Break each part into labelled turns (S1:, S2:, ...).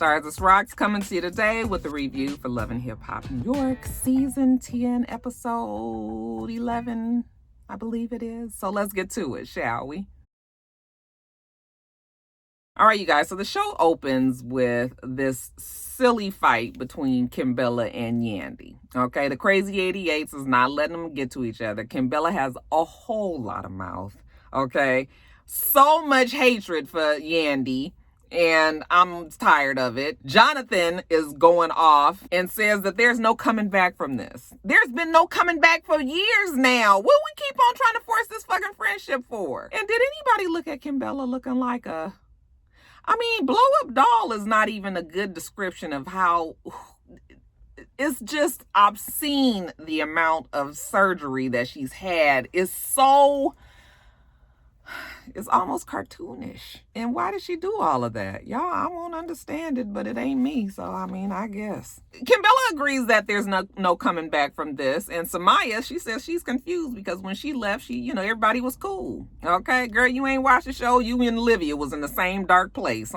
S1: Stars, it's Rocks coming to you today with a review for Love and Hip Hop New York, Season 10, Episode 11, I believe it is. So let's get to it, shall we? All right, you guys, so the show opens with this silly fight between Kimbella and Yandy. Okay, the crazy 88s is not letting them get to each other. Kimbella has a whole lot of mouth, okay? So much hatred for Yandy, and I'm tired of it. Jonathan is going off and says that there's no coming back from this. There's been no coming back for years now. What we keep on trying to force this fucking friendship for? And did anybody look at Kimbella looking like a... blow up doll is not even a good description of how... It's just obscene. The amount of surgery that she's had is so... It's almost cartoonish. And why did she do all of that? Y'all, I won't understand it, but it ain't me. So, I guess. Kimbella agrees that there's no coming back from this. And Samaya, she says she's confused because when she left, everybody was cool. Okay, girl, you ain't watched the show. You and Olivia was in the same dark place.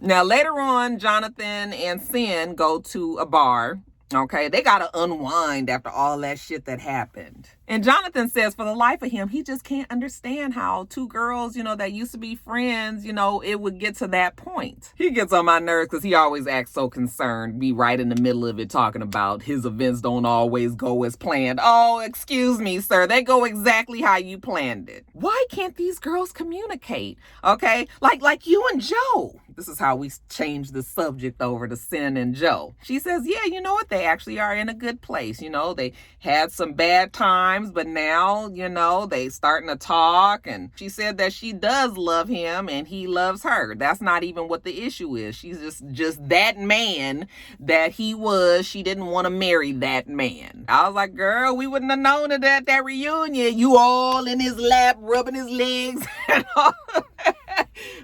S1: Now, later on, Jonathan and Sin go to a bar. Okay, they got to unwind after all that shit that happened. And Jonathan says for the life of him, he just can't understand how two girls, that used to be friends, it would get to that point. He gets on my nerves because he always acts so concerned, be right in the middle of it talking about his events don't always go as planned. Oh, excuse me, sir. They go exactly how you planned it. Why can't these girls communicate? Okay, like you and Joe. This is how we change the subject over to Sin and Joe. She says, yeah, you know what? They actually are in a good place. They had some bad times, but now, they starting to talk. And she said that she does love him and he loves her. That's not even what the issue is. She's just that man that he was. She didn't want to marry that man. I was like, girl, we wouldn't have known it at that reunion. You all in his lap, rubbing his legs and all.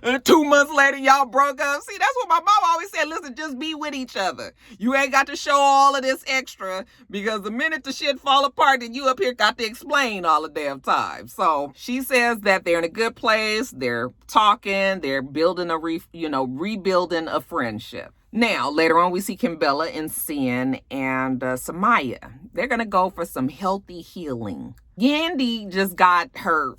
S1: And 2 months later, y'all broke up. See, that's what my mom always said. Listen, just be with each other. You ain't got to show all of this extra because the minute the shit fall apart, then you up here got to explain all the damn time. So she says that they're in a good place. They're talking. They're building rebuilding a friendship. Now, later on, we see Kimbella and Sin and Samaya. They're going to go for some healthy healing. Yandy just got her...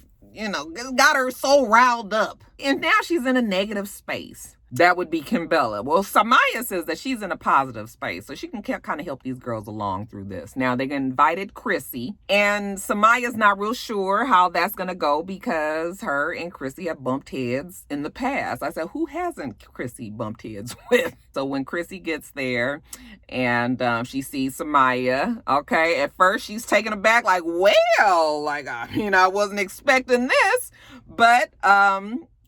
S1: got her so riled up. And now she's in a negative space. That would be Kimbella. Well, Samaya says that she's in a positive space, so she can kind of help these girls along through this. Now, they invited Chrissy, and Samaya's not real sure how that's going to go because her and Chrissy have bumped heads in the past. I said, who hasn't Chrissy bumped heads with? So when Chrissy gets there and she sees Samaya, okay, at first she's taken aback like, well, I wasn't expecting this, but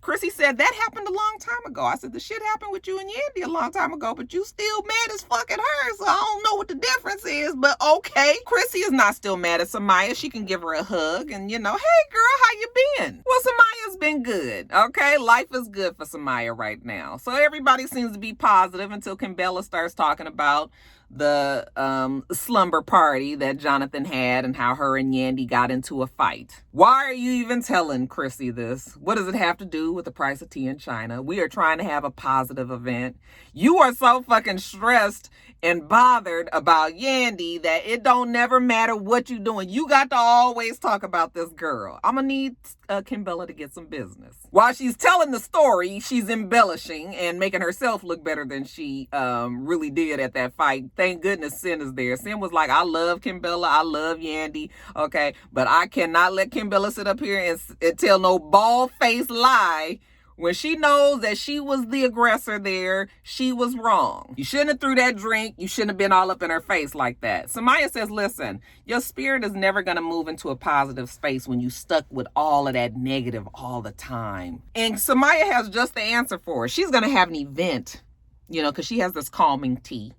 S1: Chrissy said that happened a long time ago. I said, the shit happened with you and Yandy a long time ago, but you still mad as fuck at her, so I don't know what the difference is, but okay. Chrissy is not still mad at Samaya. She can give her a hug and, hey, girl, how you been? Well, Samaya's been good, okay? Life is good for Samaya right now. So everybody seems to be positive until Kimbella starts talking about the slumber party that Jonathan had and how her and Yandy got into a fight. Why are you even telling Chrissy this? What does it have to do with the price of tea in China? We are trying to have a positive event. You are so fucking stressed and bothered about Yandy that it don't never matter what you doing. You got to always talk about this girl. I'm gonna need Kimbella to get some business. While she's telling the story, she's embellishing and making herself look better than she really did at that fight. Thank goodness Sin is there. Sin was like, I love Kimbella. I love Yandy. Okay, but I cannot let Kimbella sit up here and tell no bald-faced lie. When she knows that she was the aggressor there, she was wrong. You shouldn't have threw that drink. You shouldn't have been all up in her face like that. Samaya says, listen, your spirit is never going to move into a positive space when you stuck with all of that negative all the time. And Samaya has just the answer for her. She's going to have an event, because she has this calming tea.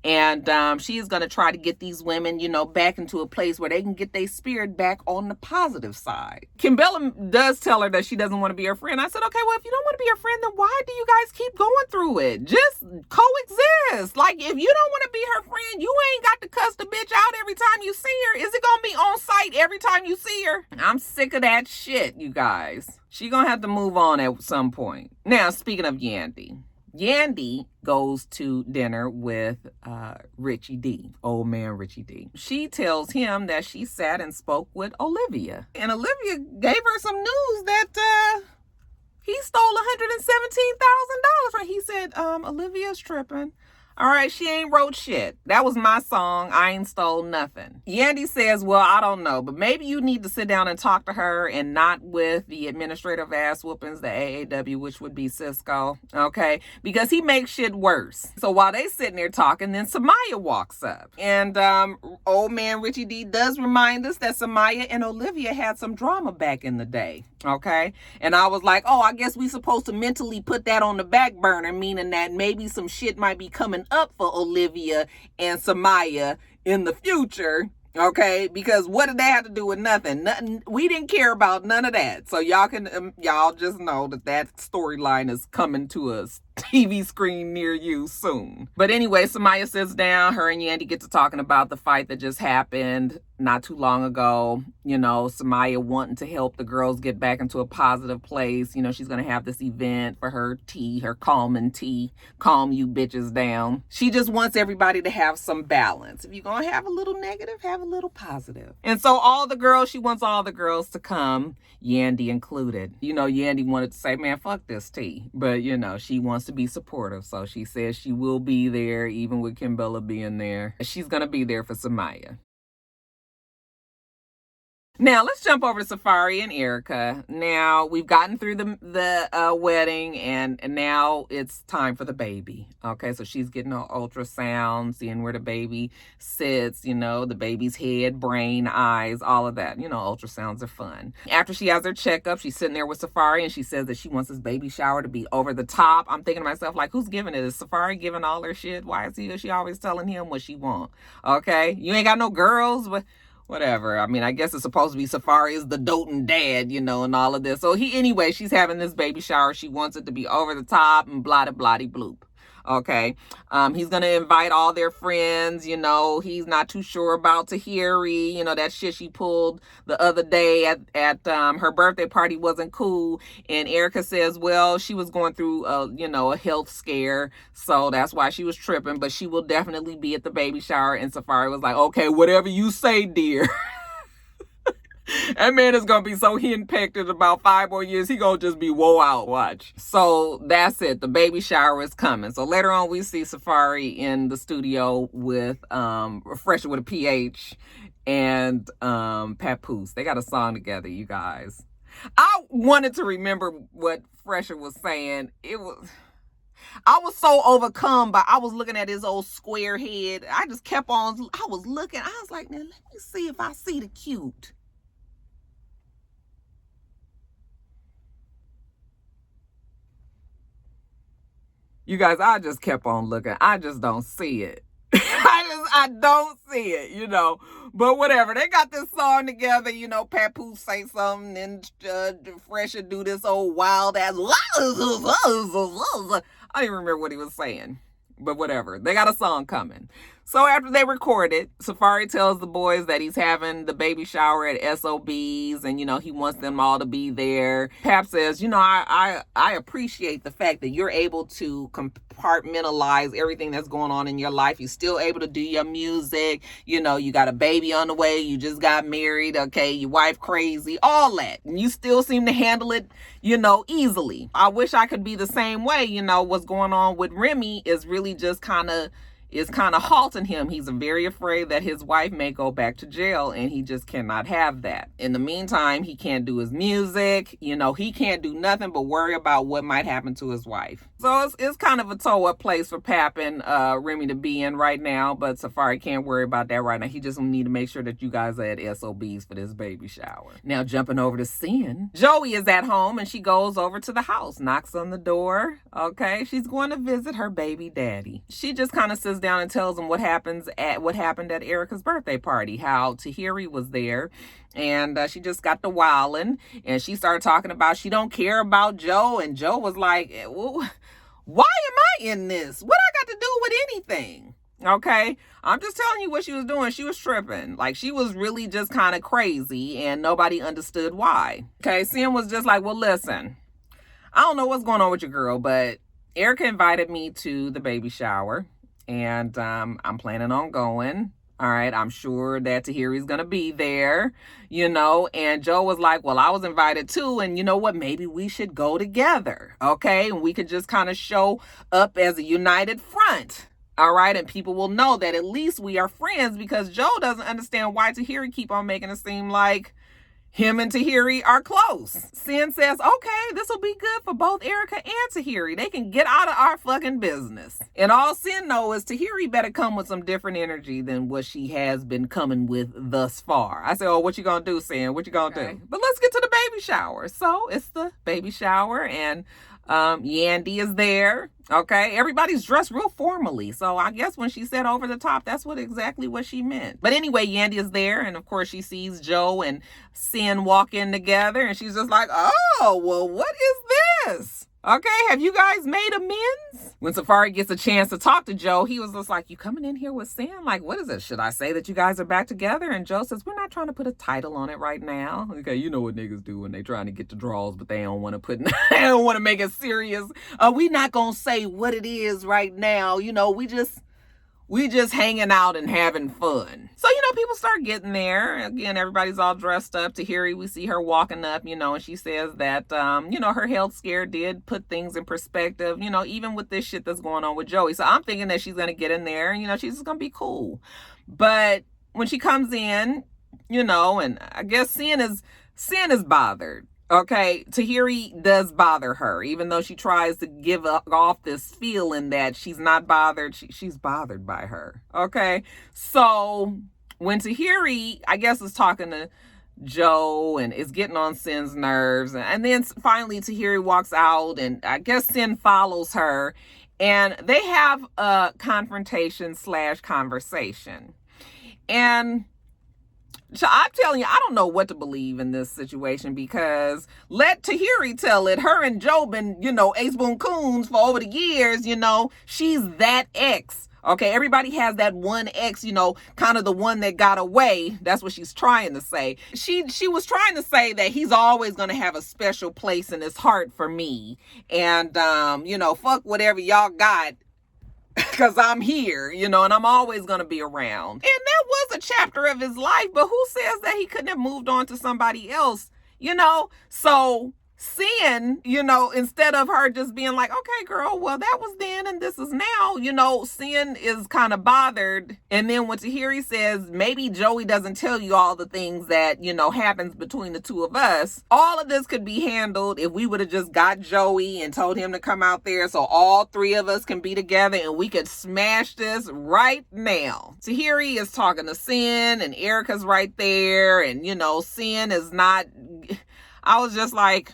S1: And she is going to try to get these women, back into a place where they can get their spirit back on the positive side. Kimbella does tell her that she doesn't want to be her friend. I said, okay, well, if you don't want to be her friend, then why do you guys keep going through it? Just coexist. Like, if you don't want to be her friend, you ain't got to cuss the bitch out every time you see her. Is it going to be on site every time you see her? I'm sick of that shit, you guys. She going to have to move on at some point. Now, speaking of Yandy. Yandy goes to dinner with Richie D, old man Richie D. She tells him that she sat and spoke with Olivia. And Olivia gave her some news that he stole $117,000 from. He said, Olivia's tripping. All right, she ain't wrote shit. That was my song. I ain't stole nothing. Yandy says, well, I don't know, but maybe you need to sit down and talk to her, and not with the administrative ass whoopings, the AAW, which would be Cisco, okay? Because he makes shit worse. So while they sitting there talking, then Samaya walks up. And old man Richie D does remind us that Samaya and Olivia had some drama back in the day, okay? And I was like, oh, I guess we supposed to mentally put that on the back burner, meaning that maybe some shit might be coming up for Olivia and Samaya in the future, okay? Because what did that have to do with nothing? Nothing. We didn't care about none of that. So y'all can y'all just know that storyline is coming to a TV screen near you soon. But anyway, Samaya sits down. Her and Yandy get to talking about the fight that just happened not too long ago. You know, Samaya wanting to help the girls get back into a positive place. You know, she's going to have this event for her tea, her calming tea, calm you bitches down. She just wants everybody to have some balance. If you're going to have a little negative, have a little positive. And so she wants all the girls to come, Yandy included. You know, Yandy wanted to say, man, fuck this tea. But, you know, she wants to be supportive. So she says she will be there, even with Kimbella being there. She's going to be there for Samaya. Now, let's jump over to Safari and Erica. Now, we've gotten through the wedding, and now it's time for the baby. Okay, so she's getting her ultrasound, seeing where the baby sits, you know, the baby's head, brain, eyes, all of that. You know, ultrasounds are fun. After she has her checkup, she's sitting there with Safari, and she says that she wants this baby shower to be over the top. I'm thinking to myself, like, who's giving it? Is Safari giving all her shit? Why is she always telling him what she wants? Okay, you ain't got no girls, but whatever. I mean, I guess it's supposed to be Safari is the doting dad, you know, and all of this. So anyway, she's having this baby shower. She wants it to be over the top and blah, blah, bloop. Okay. He's going to invite all their friends. You know, he's not too sure about Tahiri. You know, that shit she pulled the other day at her birthday party wasn't cool. And Erica says, well, she was going through, a health scare. So that's why she was tripping. But she will definitely be at the baby shower. And Safari was like, okay, whatever you say, dear. That man is going to be so henpecked in about 5 more years. He going to just be woe out. Watch. So that's it. The baby shower is coming. So later on, we see Safari in the studio with Fresher with a PH and Papoose. They got a song together, you guys. I wanted to remember what Fresher was saying. I was so overcome by, I was looking at his old square head. I just kept on, I was looking. I was like, now let me see if I see the cute. You guys, I just kept on looking. I just don't see it. I don't see it, you know. But whatever. They got this song together, you know. Papoose say something, and Fresher do this old wild ass. I don't even remember what he was saying. But whatever. They got a song coming. So after they record it, Safari tells the boys that he's having the baby shower at SOB's, and, you know, he wants them all to be there. Pap says, you know, I appreciate the fact that you're able to compartmentalize everything that's going on in your life. You're still able to do your music. You know, you got a baby on the way. You just got married. Okay, your wife crazy. All that. And you still seem to handle it, you know, easily. I wish I could be the same way. You know, what's going on with Remi is really just kind of halting him. He's very afraid that his wife may go back to jail, and he just cannot have that. In the meantime, he can't do his music. You know, he can't do nothing but worry about what might happen to his wife. So it's kind of a toe-up place for Pap and Remi to be in right now, but Safari can't worry about that right now. He just need to make sure that you guys are at SOB's for this baby shower. Now, jumping over to Sin, Joey is at home, and she goes over to the house, knocks on the door. Okay, she's going to visit her baby daddy. She just kind of sits down and tells him what happened at Erica's birthday party, how Tahiri was there, and she just got the wildin', and she started talking about she don't care about Joe, and Joe was like, well, why am I in this? What I got to do with anything? Okay, I'm just telling you what she was doing. She was tripping. Like, she was really just kind of crazy, and nobody understood why. Okay, Sin was just like, well, listen, I don't know what's going on with your girl, but Erica invited me to the baby shower, and I'm planning on going. All right, I'm sure that Tahiri's gonna be there, and Joe was like, well, I was invited too, and you know what, maybe we should go together, okay? And we could just kind of show up as a united front, all right? And people will know that at least we are friends, because Joe doesn't understand why Tahiri keep on making it seem like him and Tahiri are close. Sin says, okay, this will be good for both Erica and Tahiri. They can get out of our fucking business. And all Sin knows is Tahiri better come with some different energy than what she has been coming with thus far. I said, oh, what you gonna do, Sin? What you gonna do? But let's get to the baby shower. So it's the baby shower, and Yandy is there. Okay, everybody's dressed real formally, so I guess when she said over the top, that's exactly what she meant. But anyway, Yandy is there, and of course she sees Joe and Sin walk in together, and she's just like, oh, well, what is this? Okay, have you guys made amends? When Safari gets a chance to talk to Joe, he was just like, you coming in here with Sin? Like, what is it? Should I say that you guys are back together? And Joe says, we're not trying to put a title on it right now. Okay, you know what niggas do when they trying to get the draws, but they don't want to put, they don't want to make it serious. We not going to say what it is right now. We just hanging out and having fun. So, people start getting there. Again, everybody's all dressed up. Tahiri, we see her walking up, and she says that, her health scare did put things in perspective, even with this shit that's going on with Joey. So I'm thinking that she's going to get in there and, she's just going to be cool. But when she comes in, and I guess Sin is bothered. Okay, Tahiri does bother her, even though she tries to give off this feeling that she's not bothered. She's bothered by her. Okay, so when Tahiri, I guess, is talking to Joe and is getting on Sin's nerves, and then finally Tahiri walks out, and I guess Sin follows her, and they have a confrontation / conversation. And so I'm telling you, I don't know what to believe in this situation, because let Tahiri tell it. Her and Joe been, ace boon coons for over the years, she's that ex. Okay, everybody has that one ex, kind of the one that got away. That's what she's trying to say. She was trying to say that he's always going to have a special place in his heart for me. And, fuck whatever y'all got, because I'm here, and I'm always going to be around. And that was a chapter of his life, but who says that he couldn't have moved on to somebody else, So Sin, instead of her just being like, okay, girl, well, that was then and this is now, Sin is kind of bothered. And then when Tahiri says, maybe Joey doesn't tell you all the things that, happens between the two of us, all of this could be handled if we would have just got Joey and told him to come out there so all three of us can be together and we could smash this right now. Tahiri is talking to Sin, and Erica's right there, and, Sin is not, I was just like,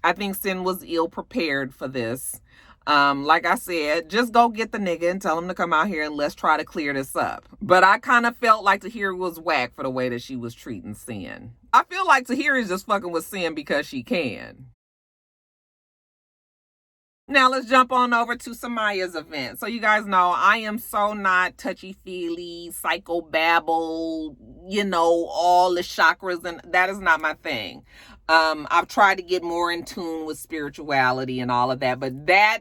S1: I think Sin was ill prepared for this. Like I said, just go get the nigga and tell him to come out here and let's try to clear this up. But I kind of felt like Tahiri was whack for the way that she was treating Sin. I feel like Tahiri is just fucking with Sin because she can. Now let's jump on over to Samaya's event. So you guys know I am so not touchy-feely, psychobabble, all the chakras, and that is not my thing. I've tried to get more in tune with spirituality and all of that, but that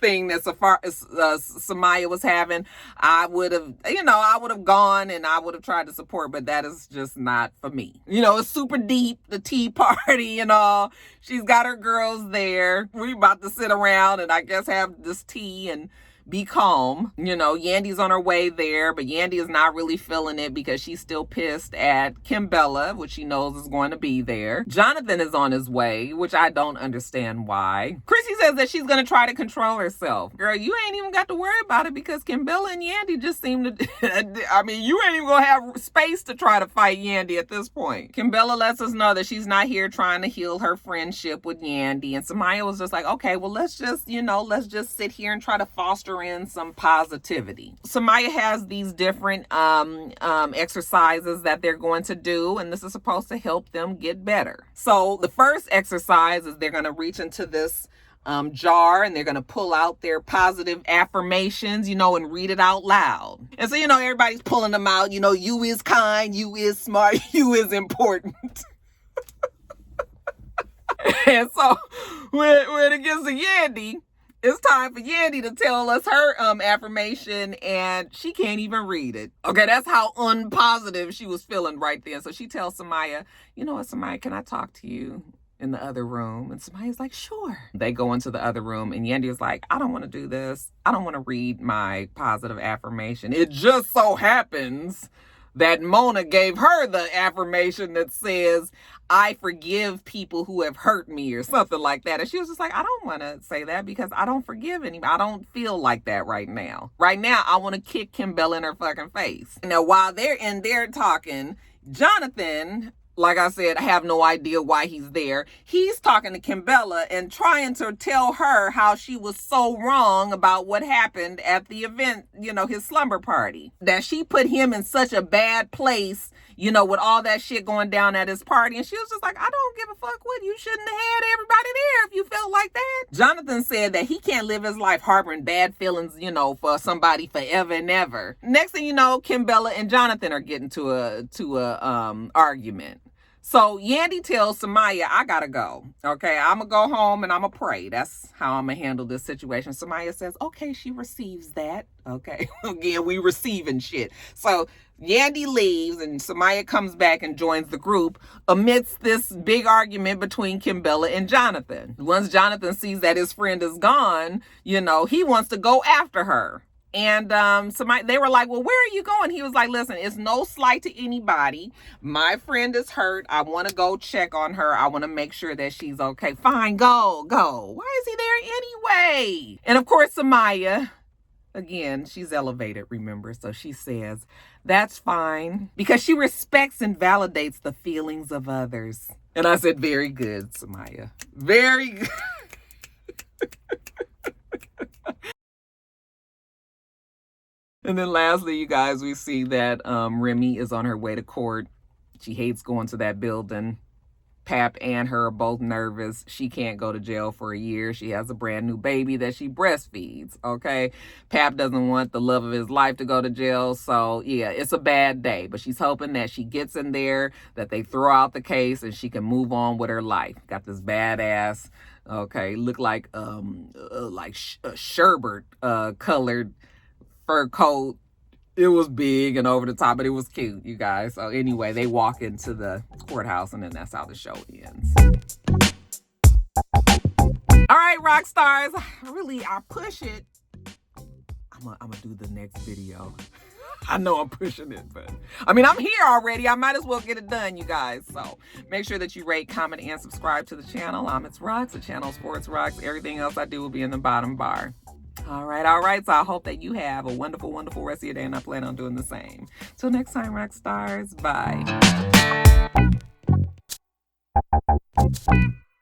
S1: thing that Samaya was having, I would have gone and I would have tried to support, but that is just not for me. It's super deep, the tea party and all. She's got her girls there. We about to sit around and I guess have this tea and be calm. Yandy's on her way there, but Yandy is not really feeling it because she's still pissed at Kimbella, which she knows is going to be there. Jonathan is on his way, which I don't understand why. Chrissy says that she's going to try to control herself. Girl, you ain't even got to worry about it because Kimbella and Yandy just seem to, you ain't even going to have space to try to fight Yandy at this point. Kimbella lets us know that she's not here trying to heal her friendship with Yandy. And Samaya was just like, okay, well, let's just sit here and try to foster in some positivity. Samaya has these different exercises that they're going to do, and this is supposed to help them get better. So the first exercise is they're going to reach into this jar and they're going to pull out their positive affirmations, and read it out loud. And so, everybody's pulling them out. You is kind, you is smart, you is important. And so when it gets to Yandy, It's time for Yandy to tell us her affirmation, and she can't even read it. Okay, that's how unpositive she was feeling right then. So she tells Samaya, you know what, Samaya, can I talk to you in the other room? And Samaya's like, sure. They go into the other room, and Yandy is like, I don't want to do this. I don't want to read my positive affirmation. It just so happens that Mona gave her the affirmation that says, I forgive people who have hurt me, or something like that. And she was just like, I don't want to say that because I don't forgive anybody. I don't feel like that right now. Right now, I want to kick Kimbella in her fucking face. Now, while they're in there talking, Jonathan, like I said, I have no idea why he's there. He's talking to Kimbella and trying to tell her how she was so wrong about what happened at the event, you know, his slumber party. That she put him in such a bad place, you know, with all that shit going down at his party. And she was just like, I don't give a fuck what, you shouldn't have had everybody there if you felt like that. Jonathan said that he can't live his life harboring bad feelings, you know, for somebody forever and ever. Next thing you know, Kimbella and Jonathan are getting to a argument. So Yandy tells Samaya, I gotta go. Okay, I'm gonna go home and I'm gonna pray. That's how I'm gonna handle this situation. Samaya says, okay, she receives that. Okay, again, we receiving shit. So Yandy leaves and Samaya comes back and joins the group amidst this big argument between Kimbella and Jonathan. Once Jonathan sees that his friend is gone, you know, he wants to go after her. And they were like, well, where are you going? He was like, listen, it's no slight to anybody. My friend is hurt. I want to go check on her. I want to make sure that she's okay. Fine, go. Why is he there anyway? And of course, Samaya, again, she's elevated, remember? So she says, that's fine. Because she respects and validates the feelings of others. And I said, very good, Samaya. Very good. And then lastly, you guys, we see that Remi is on her way to court. She hates going to that building. Pap and her are both nervous. She can't go to jail for a year. She has a brand new baby that she breastfeeds, okay? Pap doesn't want the love of his life to go to jail. So, yeah, it's a bad day. But she's hoping that she gets in there, that they throw out the case, and she can move on with her life. Got this badass, okay, look like sherbet colored fur coat. It was big and over the top, but it was cute, you guys. So anyway, they walk into the courthouse, and then that's how the show ends. All right, rock stars. I push it. I'm gonna do the next video. I know I'm pushing it, but I mean, I'm here already. I might as well get it done, you guys. So make sure that you rate, comment, and subscribe to the channel. It's Rocks, the channel Sports Rocks. Everything else I do will be in the bottom bar. All right. So I hope that you have a wonderful, wonderful rest of your day, and I plan on doing the same. Till next time, rock stars. Bye.